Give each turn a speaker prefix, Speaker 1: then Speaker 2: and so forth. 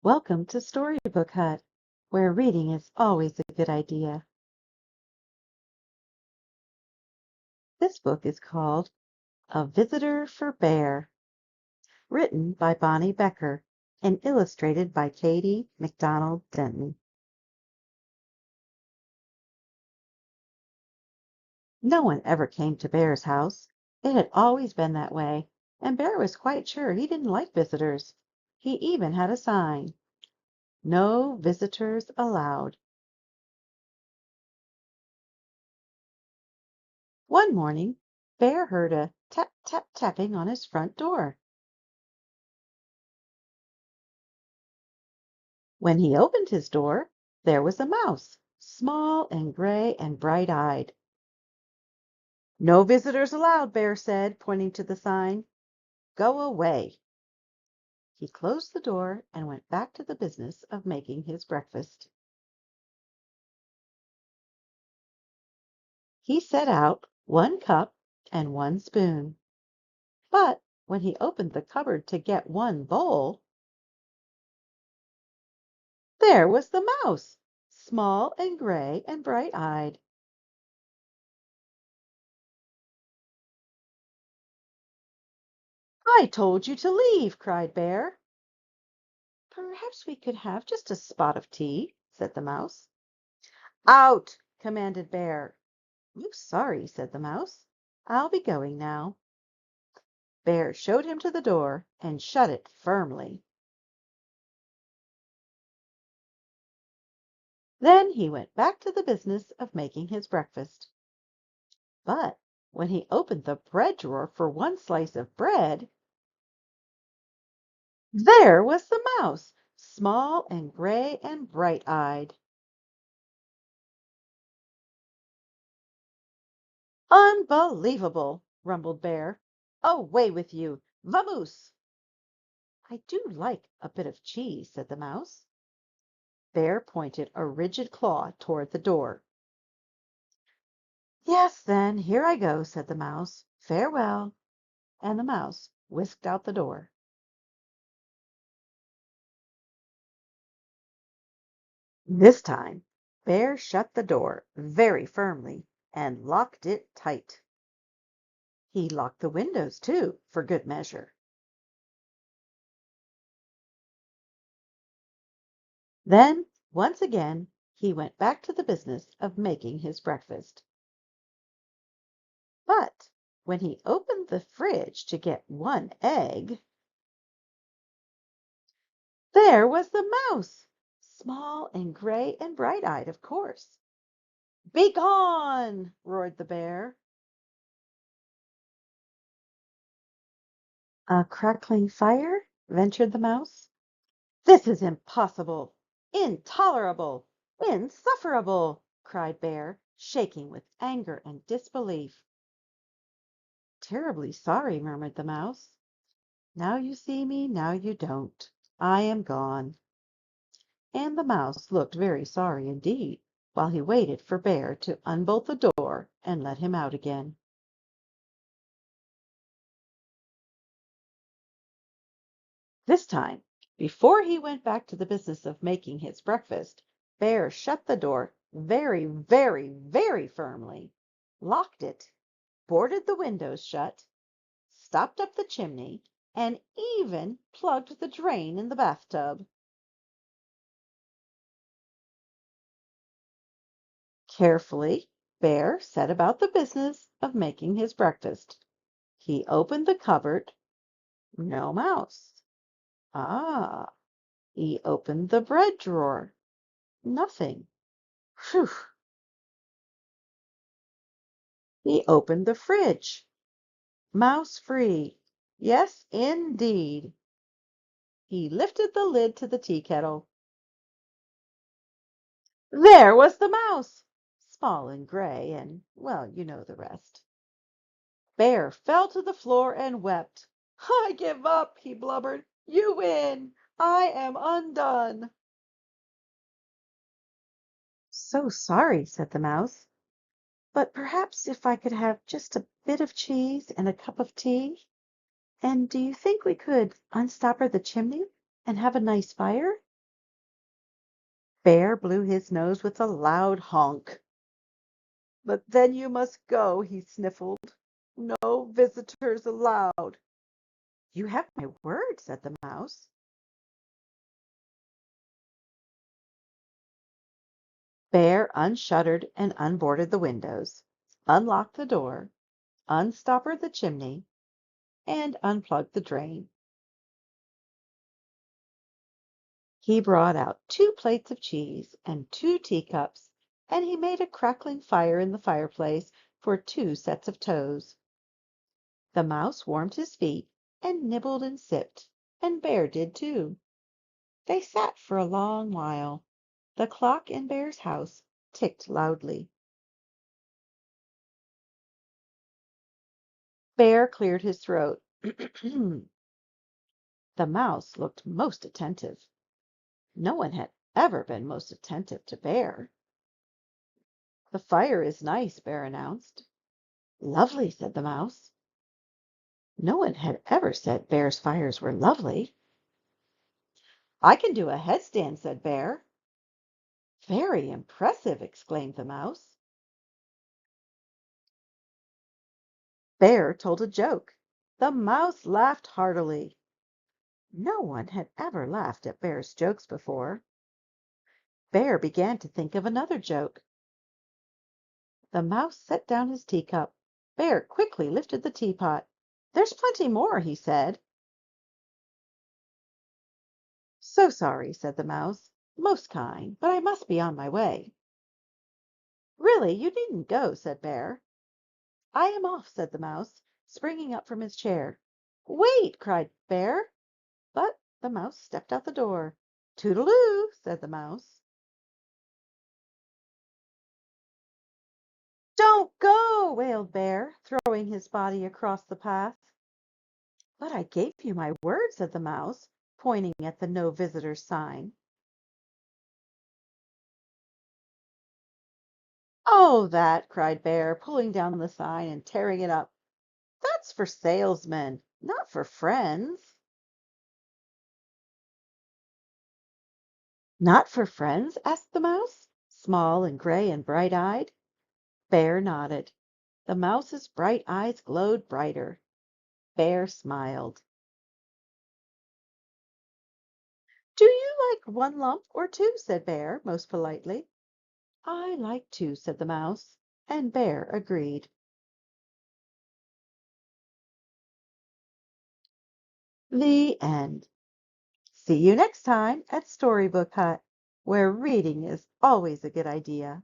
Speaker 1: Welcome to Storybook Hut, where reading is always a good idea. This book is called A Visitor for Bear, written by Bonny Becker and illustrated by Katie MacDonald Denton. No one ever came to Bear's house. It had always been that way, and Bear was quite sure he didn't like visitors. He even had a sign, "No visitors allowed." One morning, Bear heard a tap, tap, tapping on his front door. When he opened his door, there was a mouse, small and gray and bright-eyed. "No visitors allowed," Bear said, pointing to the sign. "Go away." He closed the door and went back to the business of making his breakfast. He set out 1 cup and 1 spoon. But when he opened the cupboard to get 1 bowl, there was the mouse, small and gray and bright-eyed. "I told you to leave!" cried Bear. "Perhaps we could have just a spot of tea," said the mouse. "Out!" commanded Bear. "I'm sorry," said the mouse. "I'll be going now." Bear showed him to the door and shut it firmly. Then he went back to the business of making his breakfast. But when he opened the bread drawer for 1 slice of bread, there was the mouse, small and gray and bright-eyed. "Unbelievable!" rumbled Bear. "Away with you! Vamoose!" "I do like a bit of cheese," said the mouse. Bear pointed a rigid claw toward the door. "Yes, then, here I go," said the mouse. "Farewell." And the mouse whisked out the door. This time Bear shut the door very firmly and locked it tight. He locked the windows, too, for good measure. Then, once again, he went back to the business of making his breakfast. But when he opened the fridge to get 1 egg, there was the mouse, small and gray and bright-eyed, of course. "Begone!" roared the Bear. "A crackling fire?" ventured the mouse. "This is impossible, intolerable, insufferable!" cried Bear, shaking with anger and disbelief. "Terribly sorry," murmured the mouse. "Now you see me, now you don't. I am gone." And the mouse looked very sorry indeed, while he waited for Bear to unbolt the door and let him out again. This time, before he went back to the business of making his breakfast, Bear shut the door very, very, very firmly, locked it, boarded the windows shut, stopped up the chimney, and even plugged the drain in the bathtub. Carefully, Bear set about the business of making his breakfast. He opened the cupboard. No mouse. Ah! He opened the bread drawer. Nothing. Phew! He opened the fridge. Mouse free. Yes, indeed. He lifted the lid to the tea kettle. There was the mouse, small and gray, and, well, you know the rest. Bear fell to the floor and wept. "I give up," he blubbered. "You win. I am undone." "So sorry," said the mouse. "But perhaps if I could have just a bit of cheese and a cup of tea? And do you think we could unstopper the chimney and have a nice fire?" Bear blew his nose with a loud honk. "But then you must go," he sniffled. "No visitors allowed." "You have my word," said the mouse. Bear unshuttered and unboarded the windows, unlocked the door, unstoppered the chimney, and unplugged the drain. He brought out 2 plates of cheese and 2 teacups, and he made a crackling fire in the fireplace for 2 sets of toes. The mouse warmed his feet and nibbled and sipped, and Bear did too. They sat for a long while. The clock in Bear's house ticked loudly. Bear cleared his throat. The mouse looked most attentive. No one had ever been most attentive to Bear. "The fire is nice," Bear announced. "Lovely," said the mouse. No one had ever said Bear's fires were lovely. "I can do a headstand," said Bear. "Very impressive!" exclaimed the mouse. Bear told a joke. The mouse laughed heartily. No one had ever laughed at Bear's jokes before. Bear began to think of another joke. The mouse set down his teacup. Bear quickly lifted the teapot. "There's plenty more," he said. "So sorry," said the mouse. "Most kind, but I must be on my way." "Really, you needn't go," said Bear. "I am off," said the mouse, springing up from his chair. "Wait!" cried Bear. But the mouse stepped out the door. "Toodaloo!" said the mouse. "Don't go!" wailed Bear, throwing his body across the path. "But I gave you my word," said the mouse, pointing at the "No Visitors" sign. "Oh, that!" cried Bear, pulling down the sign and tearing it up. "That's for salesmen, not for friends." "Not for friends?" asked the mouse, small and gray and bright-eyed. Bear nodded. The mouse's bright eyes glowed brighter. Bear smiled. "Do you like 1 lump or 2?" said Bear, most politely. "I like 2," said the mouse, and Bear agreed. The end. See you next time at Storybook Hut, where reading is always a good idea.